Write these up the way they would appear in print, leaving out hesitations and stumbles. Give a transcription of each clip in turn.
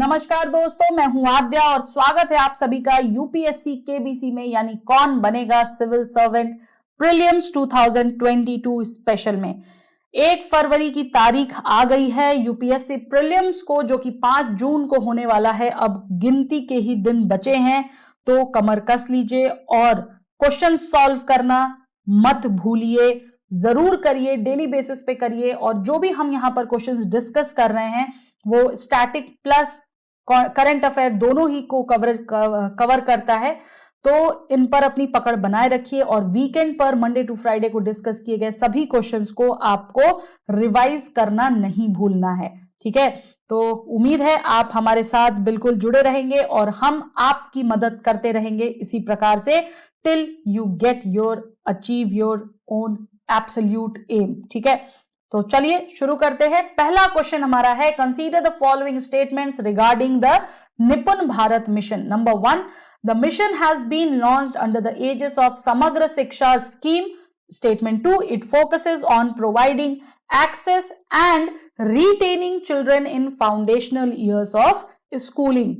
नमस्कार दोस्तों, मैं हूं आद्या और स्वागत है आप सभी का यूपीएससी केबीसी में, यानी कौन बनेगा सिविल सर्वेंट प्रीलिम्स 2022 स्पेशल में। 1 फरवरी की तारीख आ गई है यूपीएससी प्रीलिम्स को, जो कि 5 जून को होने वाला है। अब गिनती के ही दिन बचे हैं, तो कमर कस लीजिए और क्वेश्चन सॉल्व करना मत भूलिए। जरूर करिए, डेली बेसिस पे करिए। और जो भी हम यहाँ पर क्वेश्चंस डिस्कस कर रहे हैं वो स्टैटिक प्लस करंट अफेयर दोनों ही को कवर करता है, तो इन पर अपनी पकड़ बनाए रखिए। और वीकेंड पर मंडे टू फ्राइडे को डिस्कस किए गए सभी क्वेश्चंस को आपको रिवाइज करना नहीं भूलना है, ठीक है। तो उम्मीद है आप हमारे साथ बिल्कुल जुड़े रहेंगे और हम आपकी मदद करते रहेंगे इसी प्रकार से till you get your achieve your own absolute aim, ठीक है। तो चलिए शुरू करते हैं। पहला क्वेश्चन हमारा है, consider the following statements regarding the Nipun Bharat mission. Number 1, the mission has been launched under the aegis of Samagra Shiksha scheme. Statement 2, it focuses on providing access and retaining children in foundational years of schooling.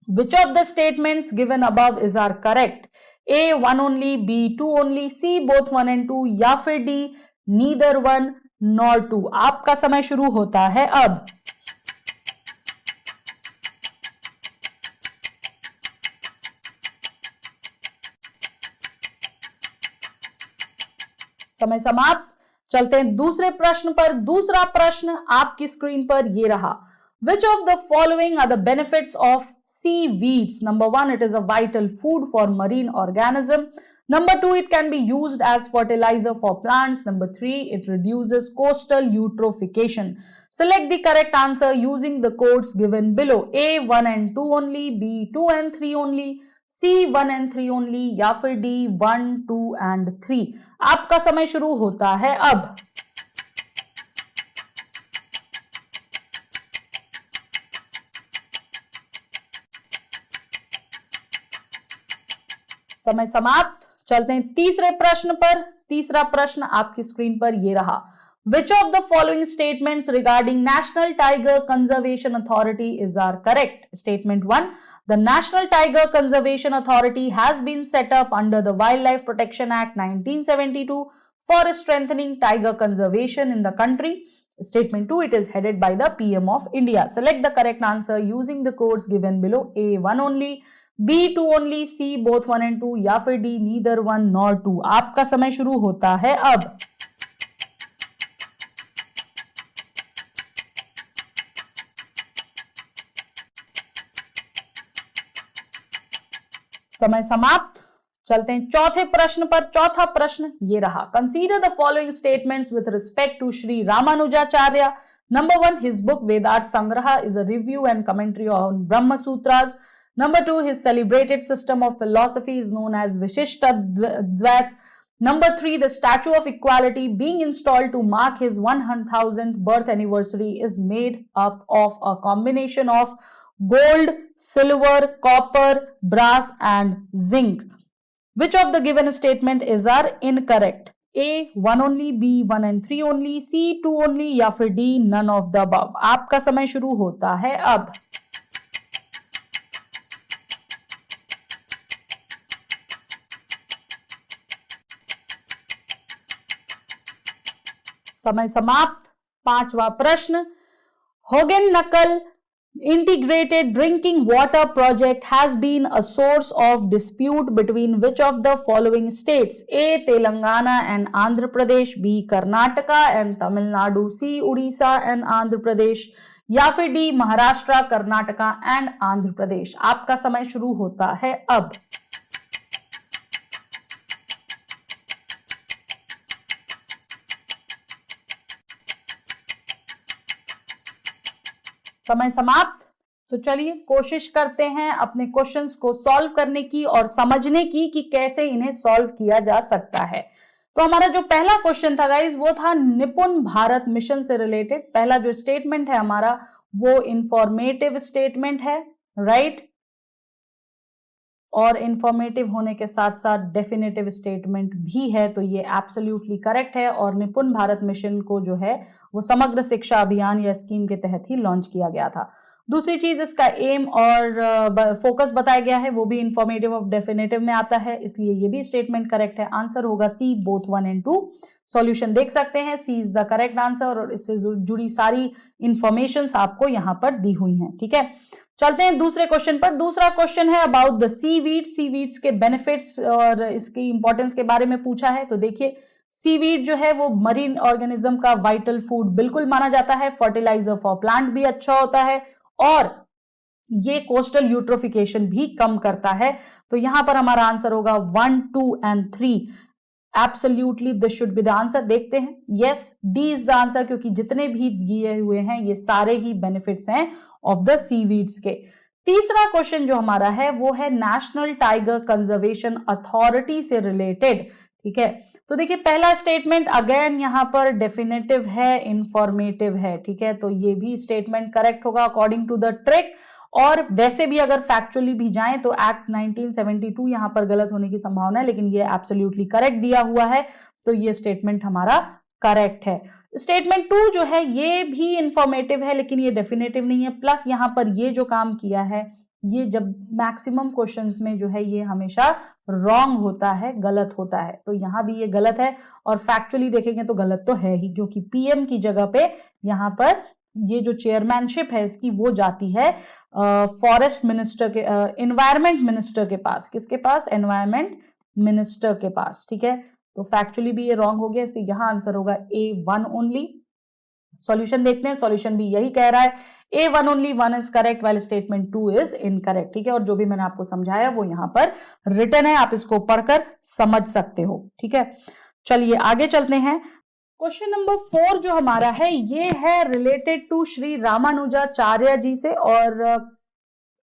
Which of the statements given above is are correct? A, 1 only, B, 2 only, C, both 1 and 2, या फिर D, neither 1 nor 2। आपका समय शुरू होता है अब। समय समाप्त। चलते हैं दूसरे प्रश्न पर। दूसरा प्रश्न आपकी स्क्रीन पर ये रहा, which of the following are the benefits of seaweeds? Number 1, it is a vital food for marine organism. Number 2, it can be used as fertilizer for plants. Number 3, it reduces coastal eutrophication. Select the correct answer using the codes given below. A, 1 and 2 only, B, 2 and 3 only, C, 1 and 3 only, या फिर D, 1, 2 and 3। आपका समय शुरू होता है अब। समय समाप्त। चलते हैं तीसरे प्रश्न पर। तीसरा प्रश्न आपकी स्क्रीन पर ये रहा, which of the following statements regarding National Tiger Conservation Authority is are correct? Statement 1, the National Tiger Conservation Authority has been set up under the Wildlife Protection Act 1972 for strengthening tiger conservation in the country. Statement 2, it is headed by the PM of India. Select the correct answer using the codes given below. A, 1 only, B, 2 only, C, both 1 and 2, या फिर D, neither 1 nor 2। आपका समय शुरू होता है अब। समय समाप्त। चलते हैं चौथे प्रश्न पर। चौथा प्रश्न ये रहा, consider the following statements with respect to Shri Ramanujacharya. Number 1, his book Vedart Sangraha is a review and commentary on Brahma Sutras. Number 2, his celebrated system of philosophy is known as Vishishtadvait. Number 3, the Statue of Equality being installed to mark his 100,000th birth anniversary is made up of a combination of gold, silver, copper, brass and zinc. Which of the given statement is are incorrect? A, 1 only, B, 1 and 3 only, C, 2 only, या फिर D, none of the above। आपका समय शुरू होता है अब। समय समाप्त। पांचवा प्रश्न, होगेन नकल integrated drinking water project has been a source of dispute between which of the following states? A, Telangana and Andhra Pradesh, B, Karnataka and Tamil Nadu, C, Odisha and Andhra Pradesh, या फिर D, Maharashtra, Karnataka and Andhra Pradesh. आपका समय शुरू होता है अब। समय समाप्त। तो चलिए कोशिश करते हैं अपने क्वेश्चंस को सॉल्व करने की और समझने की कि कैसे इन्हें सॉल्व किया जा सकता है। तो हमारा जो पहला क्वेश्चन था गाइस, वो था निपुण भारत मिशन से रिलेटेड। पहला जो स्टेटमेंट है हमारा वो इंफॉर्मेटिव स्टेटमेंट है, राइट। और इंफॉर्मेटिव होने के साथ साथ डेफिनेटिव स्टेटमेंट भी है, तो ये एब्सोल्युटली करेक्ट है। और निपुण भारत मिशन को जो है वो समग्र शिक्षा अभियान या स्कीम के तहत ही लॉन्च किया गया था। दूसरी चीज, इसका एम और फोकस बताया गया है, वो भी इंफॉर्मेटिव और डेफिनेटिव में आता है, इसलिए ये भी स्टेटमेंट करेक्ट है। आंसर होगा सी, बोथ 1 and 2। सॉल्यूशन देख सकते हैं, सी इज द करेक्ट आंसर और इससे जुड़ी सारी इंफॉर्मेशन आपको यहां पर दी हुई हैं। ठीक है, चलते हैं दूसरे क्वेश्चन पर। दूसरा क्वेश्चन है अबाउट द सीवीड, सीवीड्स के बेनिफिट्स और इसकी इंपॉर्टेंस के बारे में पूछा है। तो देखिए, सीवीड जो है वो मरीन ऑर्गेनिज्म का वाइटल फूड बिल्कुल माना जाता है, फर्टिलाइजर फॉर प्लांट भी अच्छा होता है और ये कोस्टल यूट्रोफिकेशन भी कम करता है। तो यहां पर हमारा आंसर होगा 1, 2 and 3। Absolutely this should be the answer. देखते हैं, yes, D is the answer, क्योंकि जितने भी दिए हुए हैं ये सारे ही बेनिफिट्स हैं ऑफ द सीवीड्स के। तीसरा क्वेश्चन जो हमारा है वो है नेशनल टाइगर कंजर्वेशन अथॉरिटी से रिलेटेड। ठीक है, तो देखिए पहला स्टेटमेंट अगेन यहां पर डेफिनेटिव है, इंफॉर्मेटिव है। ठीक है, तो ये भी स्टेटमेंट करेक्ट होगा अकॉर्डिंग टू द ट्रिक। और वैसे भी अगर फैक्चुअली भी जाएं तो एक्ट 1972 यहां पर गलत होने की संभावना है, लेकिन ये एब्सोल्युटली करेक्ट दिया हुआ है, तो ये स्टेटमेंट हमारा करेक्ट है। स्टेटमेंट 2 जो है ये भी इंफॉर्मेटिव है, लेकिन ये डेफिनेटिव नहीं है। प्लस यहां पर ये जो काम किया है, ये जब मैक्सिमम क्वेश्चंस में जो है ये हमेशा रॉन्ग होता है, गलत होता है, तो यहां भी ये गलत है। और फैक्चुअली देखेंगे तो गलत तो है ही, क्योंकि पीएम की जगह पे यहां पर ये जो चेयरमैनशिप है इसकी वो जाती है फॉरेस्ट मिनिस्टर के, एनवायरमेंट मिनिस्टर के पास। किसके पास? एनवायरमेंट मिनिस्टर के पास। ठीक है, तो फैक्चुअली भी ये रॉन्ग हो गया, इसलिए यहां आंसर होगा A1 ओनली। सॉल्यूशन देखते हैं, सॉल्यूशन भी यही कह रहा है, A1 only, 1 is correct while statement 2 is incorrect. ठीक है, और जो भी मैंने आपको समझाया वो यहां पर रिटन है, आप इसको पढ़कर समझ सकते हो। ठीक है, चलिए आगे चलते हैं। क्वेश्चन नंबर 4 जो हमारा है ये है रिलेटेड टू श्री रामानुजाचार्य जी से, और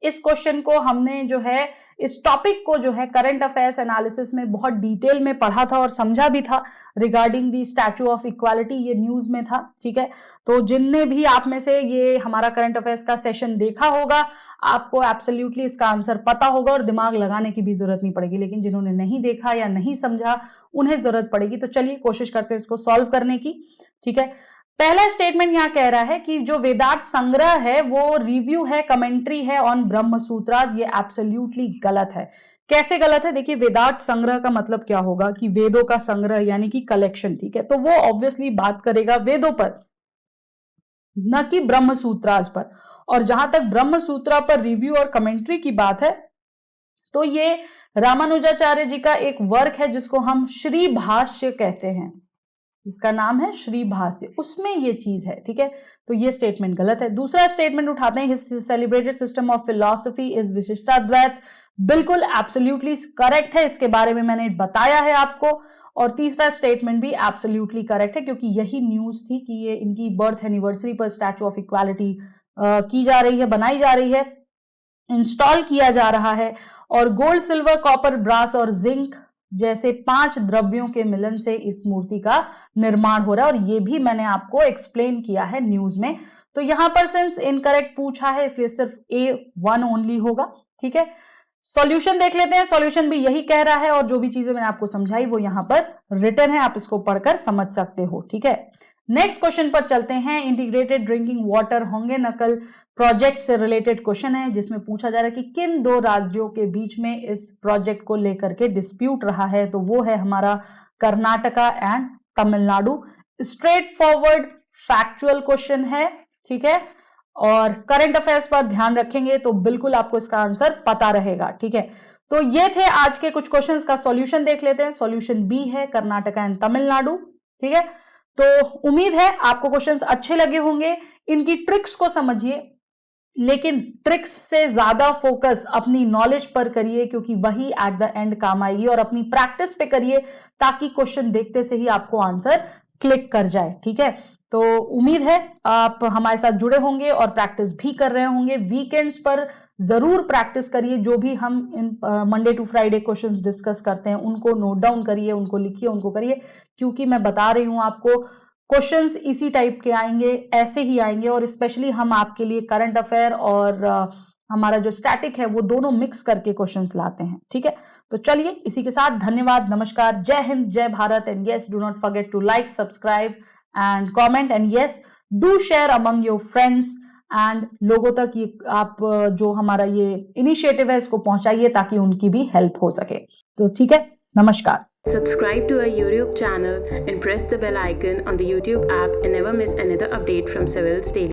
इस क्वेश्चन को हमने जो है, इस टॉपिक को जो है करंट अफेयर्स एनालिसिस में बहुत डिटेल में पढ़ा था और समझा भी था। Regarding the statue of equality ये न्यूज में था। ठीक है, तो जिनने भी आप में से ये हमारा करंट अफेयर्स का सेशन देखा होगा, आपको एब्सोल्युटली इसका आंसर पता होगा और दिमाग लगाने की भी जरूरत नहीं पड़ेगी। लेकिन जिन्होंने नहीं देखा या नहीं समझा उन्हें जरूरत पड़ेगी। तो चलिए कोशिश करते हैं इसको सॉल्व करने की। ठीक है, पहला स्टेटमेंट यहां कह रहा है कि जो वेदांत संग्रह है वो रिव्यू है, कमेंट्री है ऑन ब्रह्म सूत्रास। ये एब्सोल्युटली गलत है। कैसे गलत है? देखिए, वेदांत संग्रह का मतलब क्या होगा कि वेदों का संग्रह यानी कि कलेक्शन। ठीक है, तो वो ऑब्वियसली बात करेगा वेदों पर, न कि ब्रह्म सूत्रास पर। और जहां तक ब्रह्म सूत्रा पर रिव्यू और कमेंट्री की बात है, तो ये रामानुजाचार्य जी का एक वर्क है जिसको हम श्री भाष्य कहते हैं, इसका नाम है श्री भाष्य, उसमें ये चीज है। ठीक है, तो ये स्टेटमेंट गलत है। दूसरा स्टेटमेंट उठाते हैं, his celebrated system of philosophy is Vishishtadvaita. बिल्कुल एब्सोल्युटली करेक्ट है, इसके बारे में मैंने बताया है आपको। और तीसरा स्टेटमेंट भी एब्सोल्युटली करेक्ट है, क्योंकि यही न्यूज थी कि ये इनकी बर्थ एनिवर्सरी पर स्टैचू ऑफ इक्वालिटी की जा रही है, बनाई जा रही है, इंस्टॉल किया जा रहा है। और गोल्ड, सिल्वर, कॉपर, ब्रास और जिंक जैसे 5 द्रव्यों के मिलन से इस मूर्ति का निर्माण हो रहा है, और ये भी मैंने आपको एक्सप्लेन किया है न्यूज में। तो यहां पर सिंस इनकरेक्ट पूछा है इसलिए सिर्फ A1 ओनली होगा। ठीक है, सॉल्यूशन देख लेते हैं। सॉल्यूशन भी यही कह रहा है और जो भी चीजें मैंने आपको समझाई वो यहां पर रिटन है, आप इसको पढ़कर समझ सकते हो। ठीक है, नेक्स्ट क्वेश्चन पर चलते हैं। इंटीग्रेटेड ड्रिंकिंग वाटर होंगे नकल प्रोजेक्ट से रिलेटेड क्वेश्चन है, जिसमें पूछा जा रहा है कि किन 2 राज्यों के बीच में इस प्रोजेक्ट को लेकर के डिस्प्यूट रहा है। तो वो है हमारा Karnataka and Tamil Nadu. Straight forward factual question है। ठीक है, और करंट अफेयर्स पर ध्यान रखेंगे तो बिल्कुल आपको इसका आंसर पता रहेगा। ठीक है, तो ये थे आज के कुछ क्वेश्चंस का सॉल्यूशन देख लेते हैं। सॉल्यूशन बी है कर्नाटका एंड तमिलनाडु। ठीक है, तो उम्मीद है आपको क्वेश्चंस अच्छे लगे होंगे। इनकी ट्रिक्स को समझिए, लेकिन ट्रिक्स से ज्यादा फोकस अपनी नॉलेज पर करिए, क्योंकि वही एट द एंड काम आएगी। और अपनी प्रैक्टिस पे करिए ताकि क्वेश्चन देखते से ही आपको आंसर क्लिक कर जाए। ठीक है, तो उम्मीद है आप हमारे साथ जुड़े होंगे और प्रैक्टिस भी कर रहे होंगे। वीकेंड्स पर जरूर प्रैक्टिस करिए, जो भी हम इन Monday to Friday questions discuss करते हैं उनको नोट डाउन करिए, उनको लिखिए, उनको करिए, क्योंकि मैं बता रही हूं आपको क्वेश्चंस इसी टाइप के आएंगे, ऐसे ही आएंगे। और स्पेशली हम आपके लिए करंट अफेयर और हमारा जो स्टैटिक है वो दोनों मिक्स करके क्वेश्चंस लाते हैं। ठीक है, तो चलिए इसी के साथ धन्यवाद, नमस्कार, जय हिंद, जय Bharat, and yes, do not forget to like, subscribe and comment, and yes, do share among your friends and लोगों तक ये आप जो हमारा ये इनिशिएटिव है इसको पहुंचाइए ताकि उनकी भी हेल्प हो सके। तो ठीक है, नमस्कार। Subscribe to our YouTube channel and press the bell icon on the YouTube app and never miss another update from Civil's Daily.